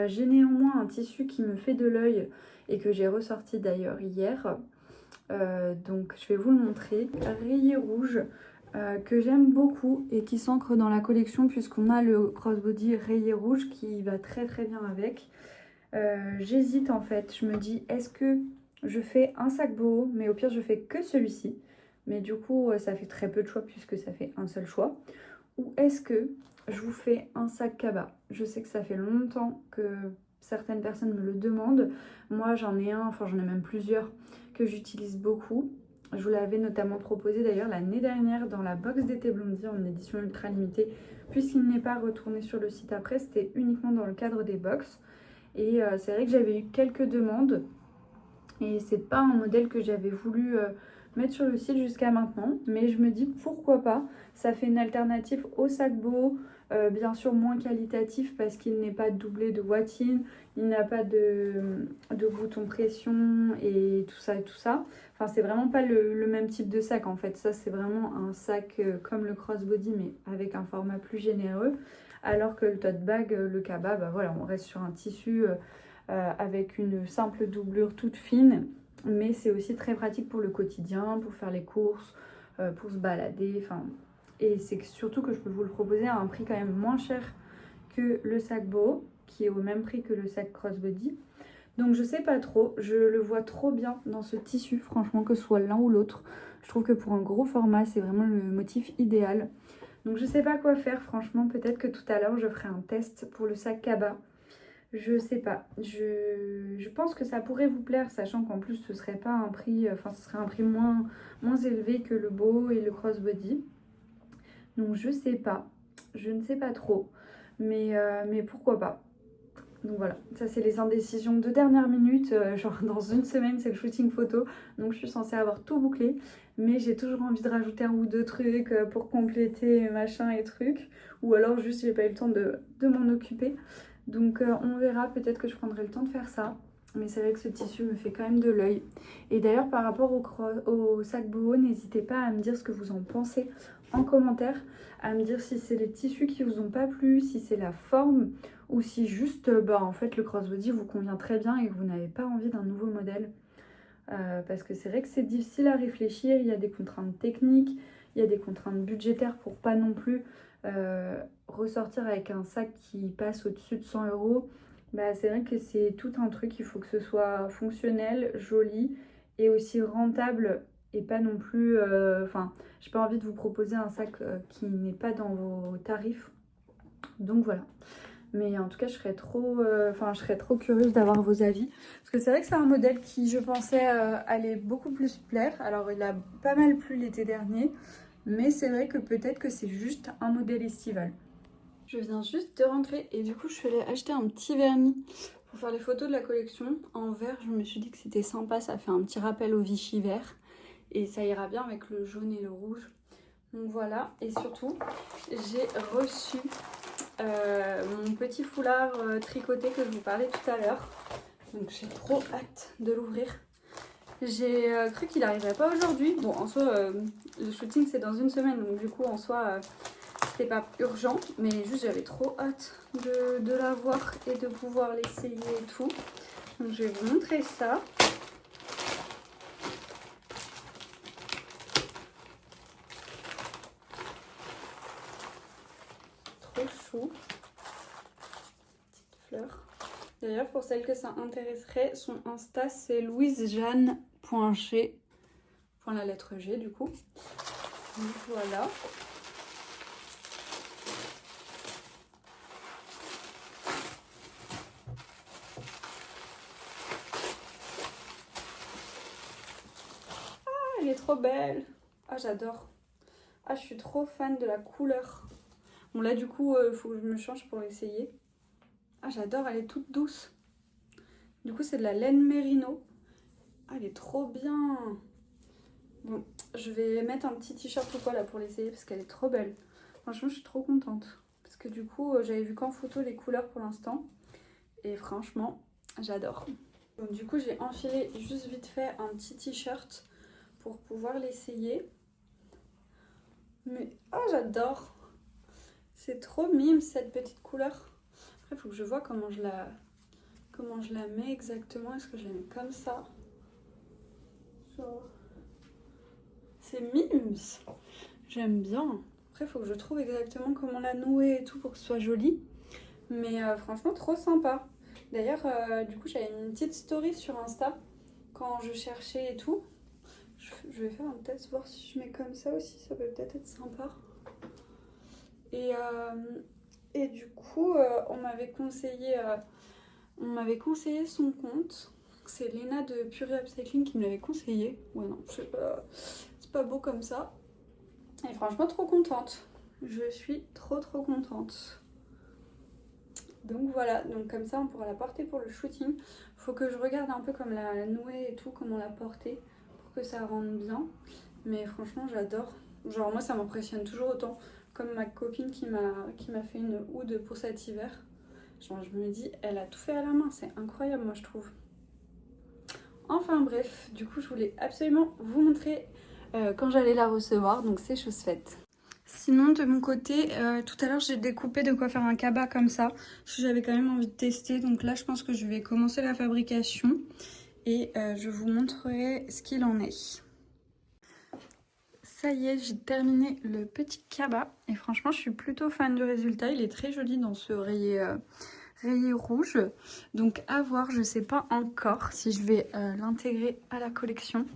J'ai néanmoins un tissu qui me fait de l'œil et que j'ai ressorti d'ailleurs hier. Donc je vais vous le montrer. Rayé rouge que j'aime beaucoup et qui s'ancre dans la collection, puisqu'on a le crossbody rayé rouge qui va très très bien avec. J'hésite en fait, je me dis est-ce que je fais un sac boho, mais au pire je fais que celui-ci. Mais du coup ça fait très peu de choix puisque ça fait un seul choix. Ou est-ce que je vous fais un sac cabas? Je sais que ça fait longtemps que certaines personnes me le demandent. Moi j'en ai un, enfin j'en ai même plusieurs que j'utilise beaucoup. Je vous l'avais notamment proposé d'ailleurs l'année dernière dans la box d'été Blondie en édition ultra limitée. Puisqu'il n'est pas retourné sur le site après, c'était uniquement dans le cadre des box. Et c'est vrai que j'avais eu quelques demandes. Et c'est pas un modèle que j'avais voulu mettre sur le site jusqu'à maintenant, mais je me dis pourquoi pas. Ça fait une alternative au sac boho, bien sûr moins qualitatif parce qu'il n'est pas doublé de watine, il n'a pas de bouton pression et tout ça et tout ça. Enfin c'est vraiment pas le même type de sac en fait. Ça c'est vraiment un sac comme le crossbody mais avec un format plus généreux. Alors que le tote bag, le cabas, voilà, on reste sur un tissu avec une simple doublure toute fine, mais c'est aussi très pratique pour le quotidien, pour faire les courses, pour se balader, enfin, et c'est surtout que je peux vous le proposer à un prix quand même moins cher que le sac boho, qui est au même prix que le sac crossbody. Donc je sais pas trop, je le vois trop bien dans ce tissu, franchement, que ce soit l'un ou l'autre. Je trouve que pour un gros format, c'est vraiment le motif idéal. Donc je sais pas quoi faire, franchement, peut-être que tout à l'heure je ferai un test pour le sac cabas. Je sais pas, je pense que ça pourrait vous plaire, sachant qu'en plus ce serait pas un prix, enfin ce serait un prix moins élevé que le boho et le crossbody. Donc je sais pas, je ne sais pas trop, mais pourquoi pas. Donc voilà, ça c'est les indécisions de dernière minute, genre dans une semaine c'est le shooting photo, donc je suis censée avoir tout bouclé, mais j'ai toujours envie de rajouter un ou deux trucs pour compléter machin et trucs, ou alors juste j'ai pas eu le temps de m'en occuper. Donc on verra, peut-être que je prendrai le temps de faire ça. Mais c'est vrai que ce tissu me fait quand même de l'œil. Et d'ailleurs par rapport au sac boho, n'hésitez pas à me dire ce que vous en pensez en commentaire. À me dire si c'est les tissus qui vous ont pas plu, si c'est la forme, ou si juste en fait le crossbody vous convient très bien et que vous n'avez pas envie d'un nouveau modèle. Parce que c'est vrai que c'est difficile à réfléchir, il y a des contraintes techniques, il y a des contraintes budgétaires pour pas non plus ressortir avec un sac qui passe au-dessus de 100 euros. C'est vrai que c'est tout un truc, il faut que ce soit fonctionnel, joli et aussi rentable et pas non plus... Enfin, j'ai pas envie de vous proposer un sac qui n'est pas dans vos tarifs. Donc voilà. Mais en tout cas, je serais trop curieuse d'avoir vos avis. Parce que c'est vrai que c'est un modèle qui, je pensais, allait beaucoup plus plaire. Alors, il a pas mal plu l'été dernier. Mais c'est vrai que peut-être que c'est juste un modèle estival. Je viens juste de rentrer et du coup, je suis allée acheter un petit vernis pour faire les photos de la collection. En vert, je me suis dit que c'était sympa. Ça fait un petit rappel au Vichy vert. Et ça ira bien avec le jaune et le rouge. Donc voilà. Et surtout, j'ai reçu... mon petit foulard tricoté que je vous parlais tout à l'heure. Donc j'ai trop hâte de l'ouvrir. J'ai cru qu'il n'arriverait pas aujourd'hui. Bon, en soi, le shooting c'est dans une semaine, donc du coup en soi c'était pas urgent, mais juste j'avais trop hâte de l'avoir et de pouvoir l'essayer et tout. Donc je vais vous montrer ça. Trop chou. Petite fleur. D'ailleurs, pour celles que ça intéresserait, son Insta c'est louisejeanne.g, point la lettre G du coup. Donc voilà. Ah, elle est trop belle. Ah, j'adore. Ah, je suis trop fan de la couleur. Bon là du coup, il faut que je me change pour l'essayer. Ah, j'adore, elle est toute douce. Du coup, c'est de la laine mérino. Ah, elle est trop bien. Bon, je vais mettre un petit t-shirt ou quoi là pour l'essayer parce qu'elle est trop belle. Franchement, je suis trop contente. Parce que du coup, j'avais vu qu'en photo les couleurs pour l'instant. Et franchement, j'adore. Donc du coup, j'ai enfilé juste vite fait un petit t-shirt pour pouvoir l'essayer. Mais ah, j'adore. C'est trop mime cette petite couleur. Après, il faut que je vois comment je la mets exactement. Est-ce que je la mets comme ça? Genre... C'est mimes. J'aime bien. Après, il faut que je trouve exactement comment la nouer et tout pour que ce soit joli. Mais franchement, trop sympa. D'ailleurs, du coup, j'avais mis une petite story sur Insta quand je cherchais et tout. Je vais faire un test, voir si je mets comme ça aussi. Ça peut peut-être être sympa. Et du coup, on m'avait conseillé son compte. C'est Léna de Pure Upcycling qui me l'avait conseillé. Ouais, non, je sais pas. C'est pas beau comme ça. Et franchement, trop contente. Je suis trop contente. Donc voilà, donc comme ça on pourra la porter pour le shooting. Faut que je regarde un peu comme la nouer et tout, comment la porter pour que ça rende bien. Mais franchement j'adore. Genre moi ça m'impressionne toujours autant. Comme ma copine qui m'a fait une hood pour cet hiver. Genre je me dis, elle a tout fait à la main, c'est incroyable moi je trouve. Enfin bref, du coup je voulais absolument vous montrer quand j'allais la recevoir, donc c'est chose faite. Sinon de mon côté, tout à l'heure j'ai découpé de quoi faire un cabas comme ça. Parce que j'avais quand même envie de tester, donc là je pense que je vais commencer la fabrication. Et je vous montrerai ce qu'il en est. Ça y est, j'ai terminé le petit cabas. Et franchement je suis plutôt fan du résultat, il est très joli dans ce rayé rouge. Donc à voir, je sais pas encore si je vais l'intégrer à la collection.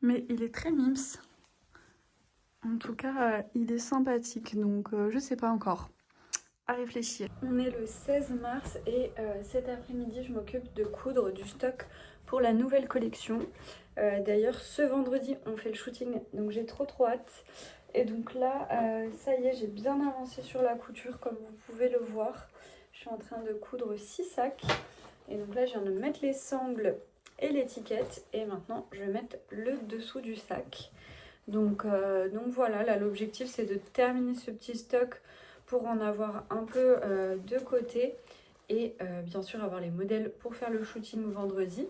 Mais il est très mimes. En tout cas, il est sympathique, donc je sais pas encore. À réfléchir. On est le 16 mars et cet après-midi, je m'occupe de coudre du stock pour la nouvelle collection. D'ailleurs, ce vendredi, on fait le shooting, donc j'ai trop hâte. Et donc là, ça y est, j'ai bien avancé sur la couture, comme vous pouvez le voir. Je suis en train de coudre 6 sacs. Et donc là, je viens de mettre les sangles et l'étiquette. Et maintenant, je vais mettre le dessous du sac. Donc voilà, là l'objectif c'est de terminer ce petit stock pour en avoir un peu de côté et bien sûr avoir les modèles pour faire le shooting vendredi.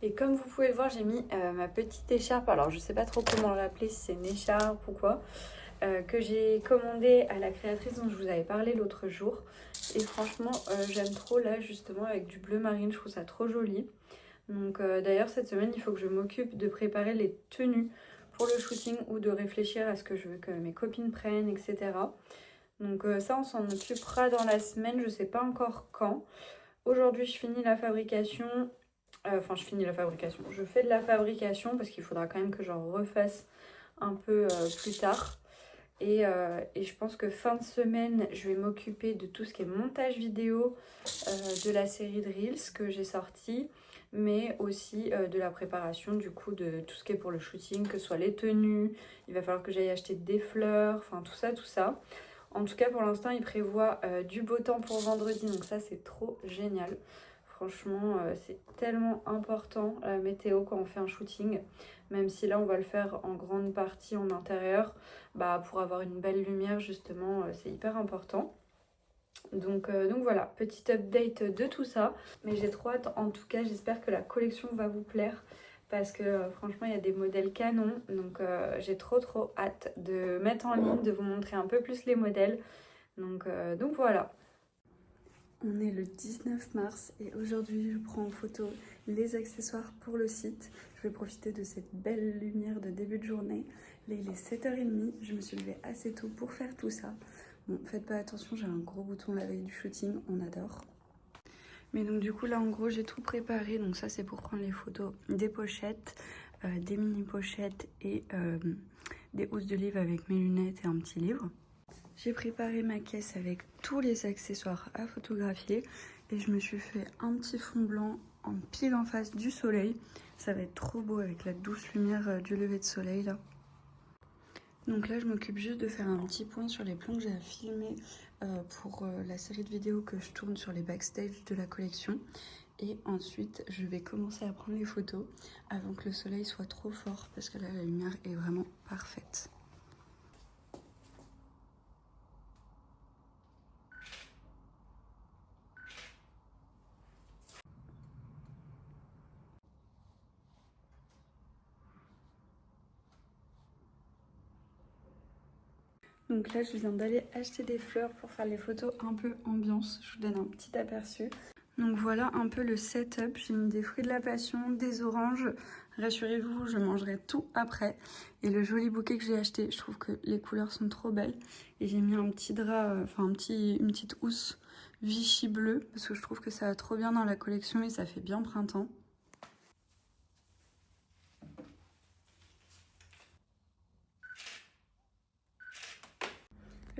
Et comme vous pouvez le voir, j'ai mis ma petite écharpe, alors je sais pas trop comment l'appeler, si c'est une écharpe ou quoi, que j'ai commandé à la créatrice dont je vous avais parlé l'autre jour. Et franchement, j'aime trop là justement avec du bleu marine, je trouve ça trop joli. Donc d'ailleurs cette semaine il faut que je m'occupe de préparer les tenues pour le shooting ou de réfléchir à ce que je veux que mes copines prennent, etc. Donc ça on s'en occupera dans la semaine, je sais pas encore quand. Aujourd'hui je finis la fabrication, je fais de la fabrication parce qu'il faudra quand même que j'en refasse un peu plus tard. Et je pense que fin de semaine, je vais m'occuper de tout ce qui est montage vidéo de la série de Reels que j'ai sorti, mais aussi de la préparation du coup de tout ce qui est pour le shooting, que ce soit les tenues, il va falloir que j'aille acheter des fleurs, enfin tout ça, tout ça. En tout cas pour l'instant il prévoit du beau temps pour vendredi, donc ça c'est trop génial. Franchement c'est tellement important la météo quand on fait un shooting, même si là on va le faire en grande partie en intérieur, bah, pour avoir une belle lumière justement c'est hyper important. Donc voilà, petit update de tout ça. Mais j'ai trop hâte, en tout cas j'espère que la collection va vous plaire. Parce que franchement il y a des modèles canons. Donc j'ai trop hâte de mettre en ligne, de vous montrer un peu plus les modèles. Donc voilà. On est le 19 mars et aujourd'hui je prends en photo les accessoires pour le site. Je vais profiter de cette belle lumière de début de journée. Là il est 7h30, je me suis levée assez tôt pour faire tout ça. Bon, faites pas attention, j'ai un gros bouton la veille du shooting, on adore. Mais donc du coup là en gros j'ai tout préparé, donc ça c'est pour prendre les photos des pochettes, des mini pochettes et des housses de livre avec mes lunettes et un petit livre. J'ai préparé ma caisse avec tous les accessoires à photographier et je me suis fait un petit fond blanc en pile en face du soleil. Ça va être trop beau avec la douce lumière du lever de soleil là. Donc là je m'occupe juste de faire un petit point sur les plans que j'ai à filmer pour la série de vidéos que je tourne sur les backstage de la collection. Et ensuite je vais commencer à prendre les photos avant que le soleil soit trop fort parce que là la lumière est vraiment parfaite. Donc là je viens d'aller acheter des fleurs pour faire les photos un peu ambiance, je vous donne un petit aperçu. Donc voilà un peu le setup, j'ai mis des fruits de la passion, des oranges, rassurez-vous je mangerai tout après. Et le joli bouquet que j'ai acheté, je trouve que les couleurs sont trop belles. Et j'ai mis un petit drap, enfin une petite housse Vichy bleu, parce que je trouve que ça va trop bien dans la collection et ça fait bien printemps.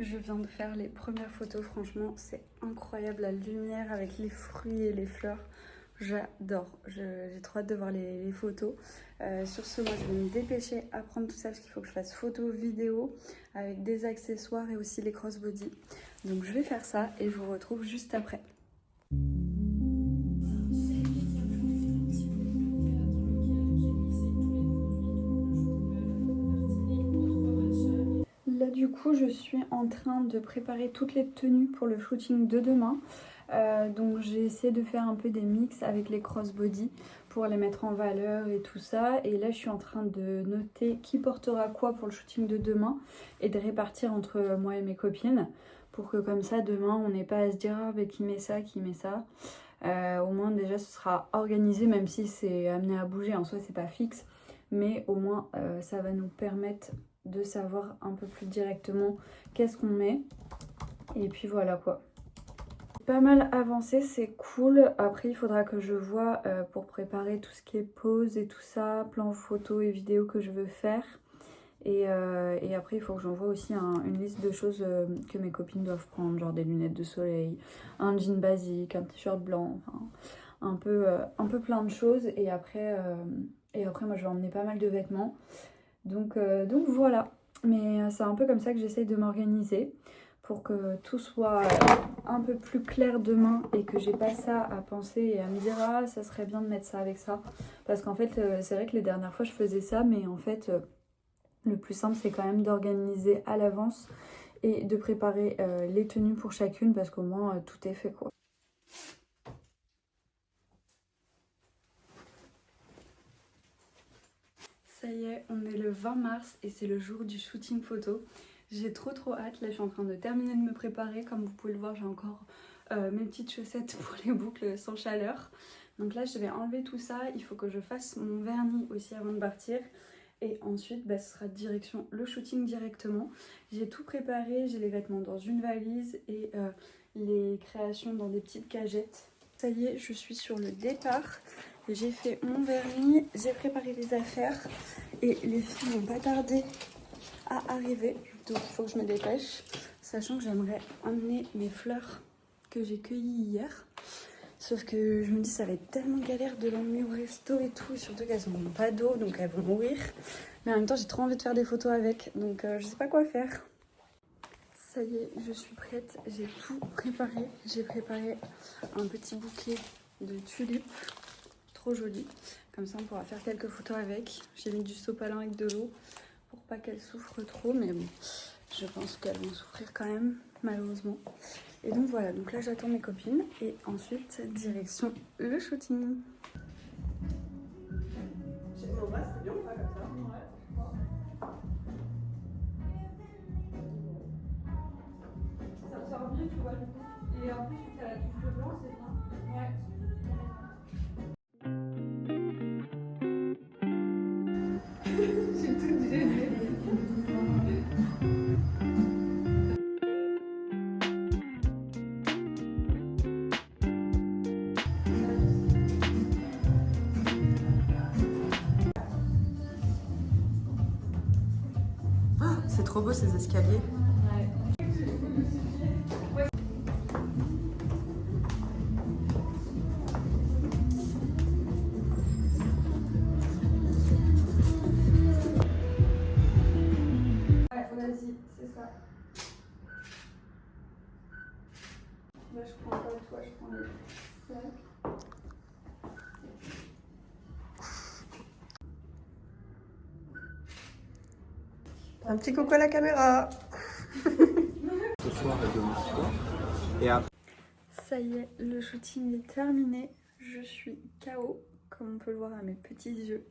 Je viens de faire les premières photos, franchement c'est incroyable la lumière avec les fruits et les fleurs. J'adore, j'ai trop hâte de voir les photos. Sur ce, moi je vais me dépêcher à prendre tout ça parce qu'il faut que je fasse photo, vidéo avec des accessoires et aussi les crossbody. Donc je vais faire ça et je vous retrouve juste après. Là du coup je suis en train de préparer toutes les tenues pour le shooting de demain. Donc j'ai essayé de faire un peu des mix avec les crossbody pour les mettre en valeur et tout ça. Et là je suis en train de noter qui portera quoi pour le shooting de demain et de répartir entre moi et mes copines pour que comme ça demain on n'ait pas à se dire ah, bah, qui met ça, qui met ça. Au moins déjà ce sera organisé, même si c'est amené à bouger, en soi c'est pas fixe, mais au moins ça va nous permettre de savoir un peu plus directement qu'est-ce qu'on met. Et puis voilà quoi. Pas mal avancé, c'est cool. Après il faudra que je vois pour préparer tout ce qui est pose et tout ça, plans photos et vidéos que je veux faire. Et après il faut que j'envoie aussi une liste de choses que mes copines doivent prendre, genre des lunettes de soleil, un jean basique, un t-shirt blanc, enfin un peu plein de choses. Et après moi je vais emmener pas mal de vêtements. Donc voilà, mais c'est un peu comme ça que j'essaye de m'organiser pour que tout soit un peu plus clair demain et que j'ai pas ça à penser et à me dire ah ça serait bien de mettre ça avec ça. Parce qu'en fait c'est vrai que les dernières fois je faisais ça, mais en fait le plus simple c'est quand même d'organiser à l'avance et de préparer les tenues pour chacune parce qu'au moins tout est fait quoi. Ça y est, on est le 20 mars et c'est le jour du shooting photo. J'ai trop hâte, là je suis en train de terminer de me préparer. Comme vous pouvez le voir, j'ai encore mes petites chaussettes pour les boucles sans chaleur. Donc là je vais enlever tout ça, il faut que je fasse mon vernis aussi avant de partir. Et ensuite ce sera direction le shooting directement. J'ai tout préparé, j'ai les vêtements dans une valise et les créations dans des petites cagettes. Ça y est, je suis sur le départ. J'ai fait mon vernis, j'ai préparé les affaires et les filles n'ont pas tardé à arriver. Je vais Donc il faut que je me dépêche, sachant que j'aimerais emmener mes fleurs que j'ai cueillies hier. Sauf que je me dis ça va être tellement galère de l'emmener au resto et tout, surtout qu'elles n'ont pas d'eau donc elles vont mourir. Mais en même temps j'ai trop envie de faire des photos avec, donc je sais pas quoi faire. Ça y est, je suis prête, j'ai tout préparé. J'ai préparé un petit bouquet de tulipes, trop joli. Comme ça on pourra faire quelques photos avec. J'ai mis du sopalin avec de l'eau pour pas qu'elles souffrent trop, mais bon, je pense qu'elles vont souffrir quand même, malheureusement. Et donc voilà, donc là j'attends mes copines et ensuite direction le shooting. Au bas, c'était bien ou pas comme ça? Ouais, je crois. Ça ressort mieux, tu vois, du coup. Et en plus, tu as la touche blanc, c'est bien. Ouais. J'ai tout gêné. C'est trop beau ces escaliers. Vas-y, c'est ça. Là je prends pas toi, je prends les sacs. Un petit coucou à la caméra. Ce soir et demain soir. Et après. Ça y est, le shooting est terminé. Je suis KO, comme on peut le voir à mes petits yeux.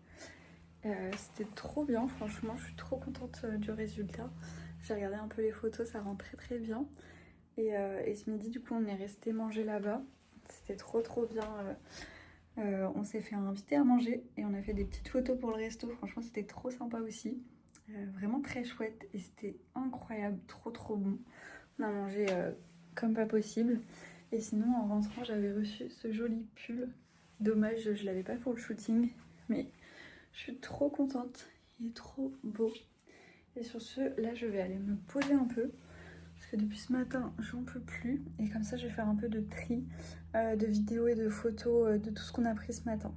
C'était trop bien, franchement, je suis trop contente du résultat. J'ai regardé un peu les photos, ça rend très très bien. Et ce midi, du coup, on est resté manger là-bas. C'était trop bien. On s'est fait inviter à manger et on a fait des petites photos pour le resto. Franchement, c'était trop sympa aussi. Vraiment très chouette et c'était incroyable, trop bon. On a mangé comme pas possible. Et sinon, en rentrant, j'avais reçu ce joli pull. Dommage, je l'avais pas pour le shooting, mais je suis trop contente. Il est trop beau. Et sur ce, là, je vais aller me poser un peu. Parce que depuis ce matin, j'en peux plus. Et comme ça, je vais faire un peu de tri de vidéos et de photos de tout ce qu'on a pris ce matin.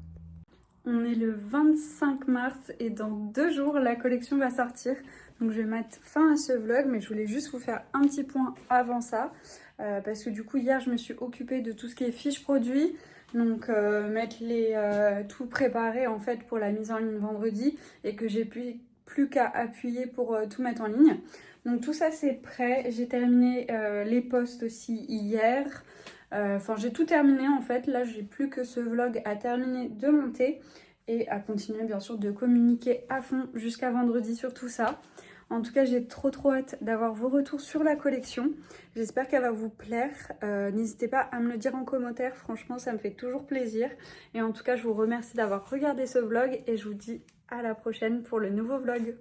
On est le 25 mars et dans 2 jours, la collection va sortir. Donc je vais mettre fin à ce vlog, mais je voulais juste vous faire un petit point avant ça. Parce que du coup, hier, je me suis occupée de tout ce qui est fiches produits. Donc mettre tout préparé en fait pour la mise en ligne vendredi. Et que j'ai plus qu'à appuyer pour tout mettre en ligne. Donc tout ça, c'est prêt. J'ai terminé les posts aussi hier. Enfin, j'ai tout terminé en fait. Là, j'ai plus que ce vlog à terminer de monter et à continuer bien sûr de communiquer à fond jusqu'à vendredi sur tout ça. En tout cas, j'ai trop hâte d'avoir vos retours sur la collection. J'espère qu'elle va vous plaire. N'hésitez pas à me le dire en commentaire. Franchement, ça me fait toujours plaisir. Et en tout cas, je vous remercie d'avoir regardé ce vlog et je vous dis à la prochaine pour le nouveau vlog.